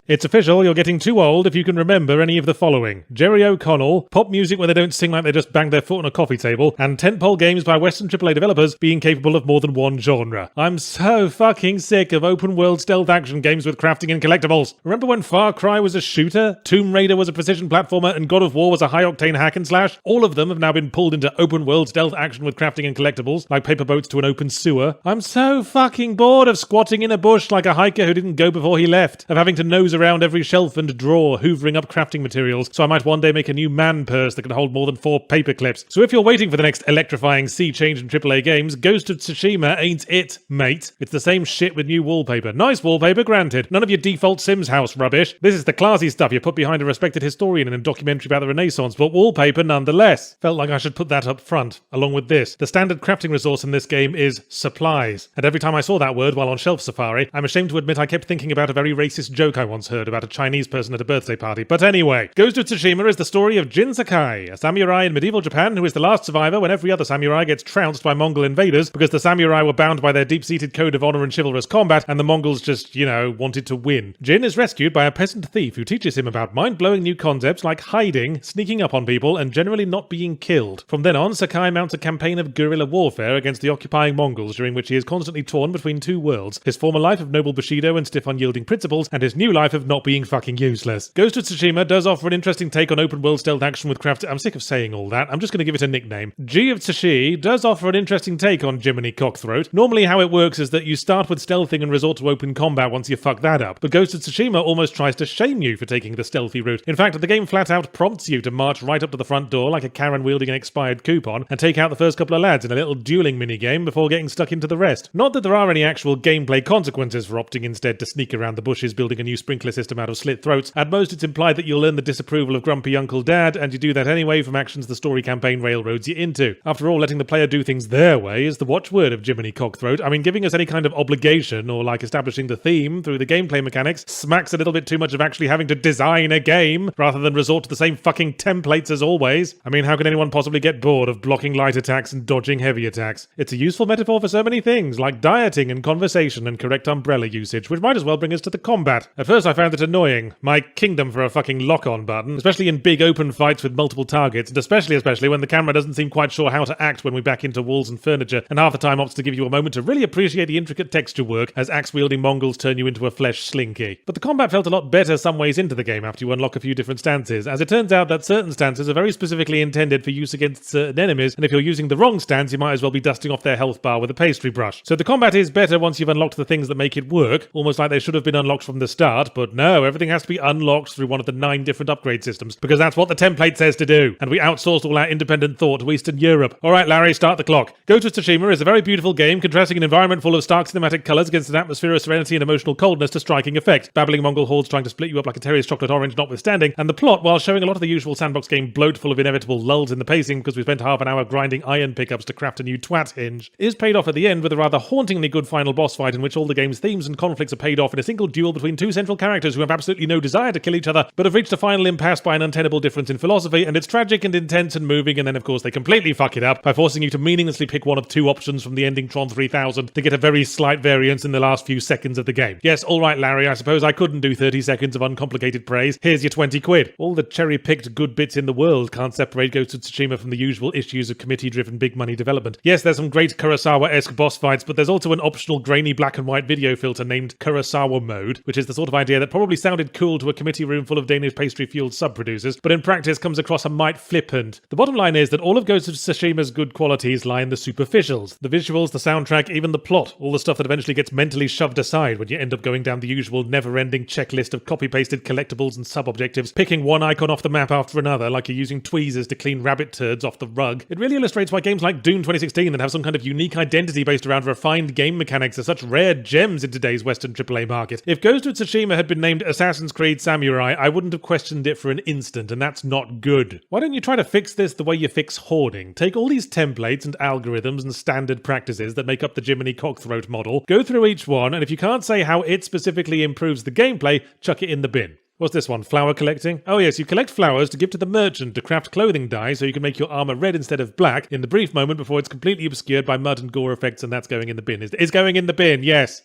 It's official, you're getting too old if you can remember any of the following. Jerry O'Connell, pop music where they don't sing like they just banged their foot on a coffee table, and tentpole games by Western AAA developers being capable of more than one genre. I'm so fucking sick of open world stealth action games with crafting and collectibles. Remember when Far Cry was a shooter, Tomb Raider was a precision platformer, and God of War was a high-octane hack and slash? All of them have now been pulled into open world stealth action with crafting and collectibles, like paper boats to an open sewer. I'm so fucking bored of squatting in a bush like a hiker who didn't go before he left, of having to nose around every shelf and drawer, hoovering up crafting materials, so I might one day make a new man purse that can hold more than 4 paper clips. So if you're waiting for the next electrifying sea change in AAA games, Ghost of Tsushima ain't it, mate. It's the same shit with new wallpaper. Nice wallpaper, granted. None of your default Sims house rubbish. This is the classy stuff you put behind a respected historian in a documentary about the Renaissance, but wallpaper nonetheless. Felt like I should put that up front, along with this. The standard crafting resource in this game is supplies. And every time I saw that word while on Shelf Safari, I'm ashamed to admit I kept thinking about a very racist joke I once heard about a Chinese person at a birthday party. But anyway, Ghost of Tsushima is the story of Jin Sakai, a samurai in medieval Japan who is the last survivor when every other samurai gets trounced by Mongol invaders because the samurai were bound by their deep-seated code of honor and chivalrous combat, and the Mongols just, wanted to win. Jin is rescued by a peasant thief who teaches him about mind-blowing new concepts like hiding, sneaking up on people, and generally not being killed. From then on, Sakai mounts a campaign of guerrilla warfare against the occupying Mongols, during which he is constantly torn between two worlds: his former life of noble Bushido and stiff unyielding principles, and his new life of not being fucking useless. Ghost of Tsushima does offer an interesting take on open world stealth action with craft. I'm sick of saying all that. I'm just going to give it a nickname. G of Tsushi does offer an interesting take on Jiminy Cockthroat. Normally how it works is that you start with stealthing and resort to open combat once you fuck that up, but Ghost of Tsushima almost tries to shame you for taking the stealthy route. In fact, the game flat out prompts you to march right up to the front door like a Karen wielding an expired coupon and take out the first couple of lads in a little dueling minigame before getting stuck into the rest. Not that there are any actual gameplay consequences for opting instead to sneak around the bushes building a new sprinkler system out of slit throats. At most it's implied that you'll earn the disapproval of grumpy Uncle Dad, and you do that anyway from actions the story campaign railroads you into. After all, letting the player do things their way is the watchword of Jiminy Cockthroat. I mean, giving us any kind of obligation, or like establishing the theme through the gameplay mechanics, smacks a little bit too much of actually having to design a game, rather than resort to the same fucking templates as always. I mean, how can anyone possibly get bored of blocking light attacks and dodging heavy attacks? It's a useful metaphor for so many things, like dieting and conversation and correct umbrella usage, which might as well bring us to the combat. At first I found it annoying. My kingdom for a fucking lock-on button, especially in big open fights with multiple targets, and especially when the camera doesn't seem quite sure how to act when we back into walls and furniture, and half the time opts to give you a moment to really appreciate the intricate texture work as axe-wielding Mongols turn you into a flesh slinky. But the combat felt a lot better some ways into the game after you unlock a few different stances, as it turns out that certain stances are very specifically intended for use against certain enemies, and if you're using the wrong stance, you might as well be dusting off their health bar with a pastry brush. So the combat is better once you've unlocked the things that make it work, almost like they should have been unlocked from the start, but no, everything has to be unlocked through one of the 9 different upgrade systems, because that's what the template says to do, and we outsourced all our independent thought to Eastern Europe. Alright Larry, start the clock. Ghost of Tsushima is a very beautiful game, contrasting an environment full of stark cinematic colours against an atmosphere of serenity and emotional coldness to striking effect, babbling Mongol hordes trying to split you up like a terrier's chocolate orange notwithstanding, and the plot, while showing a lot of the usual sandbox game bloat full of inevitable lulls in the pacing because we spent half an hour grinding iron pickups to craft a new twat hinge, is paid off at the end with a rather hauntingly good final boss fight in which all the game's themes and conflicts are paid off in a single duel between 2 central characters who have absolutely no desire to kill each other, but have reached a final impasse by an untenable difference in philosophy, and it's tragic and intense and moving, and then of course they completely fuck it up by forcing you to meaninglessly pick one of 2 options from the ending Tron 3000 to get a very slight variance in the last few seconds of the game. Yes, alright Larry, I suppose I couldn't do 30 seconds of uncomplicated praise. Here's your 20 quid. All the cherry-picked good bits in the world can't separate Ghost of Tsushima from the usual issues of committee-driven big money development. Yes, there's some great Kurosawa-esque boss fights, but there's also an optional grainy black and white video filter named Kurosawa Mode, which is the sort of idea that probably sounded cool to a committee room full of Danish pastry-fueled sub-producers, but in practice comes across a mite flippant. The bottom line is that all of Ghost of Tsushima's good qualities lie in the superficials. The visuals, the soundtrack, even the plot, all the stuff that eventually gets mentally shoved aside when you end up going down the usual never-ending checklist of copy-pasted collectibles and sub-objectives, picking one icon off the map after another like you're using tweezers to clean rabbit turds off the rug. It really illustrates why games like Doom 2016 that have some kind of unique identity based around refined game mechanics are such rare gems in today's Western AAA market. If Ghost of Tsushima had been named Assassin's Creed Samurai, I wouldn't have questioned it for an instant, and that's not good. Why don't you try to fix this the way you fix hoarding? Take all these templates and algorithms and standard practices that make up the Jiminy Cockthroat model, go through each one, and if you can't say how it specifically improves the gameplay, chuck it in the bin. What's this one? Flower collecting? Oh yes, you collect flowers to give to the merchant to craft clothing dye so you can make your armor red instead of black in the brief moment before it's completely obscured by mud and gore effects, and that's going in the bin. It's going in the bin, yes.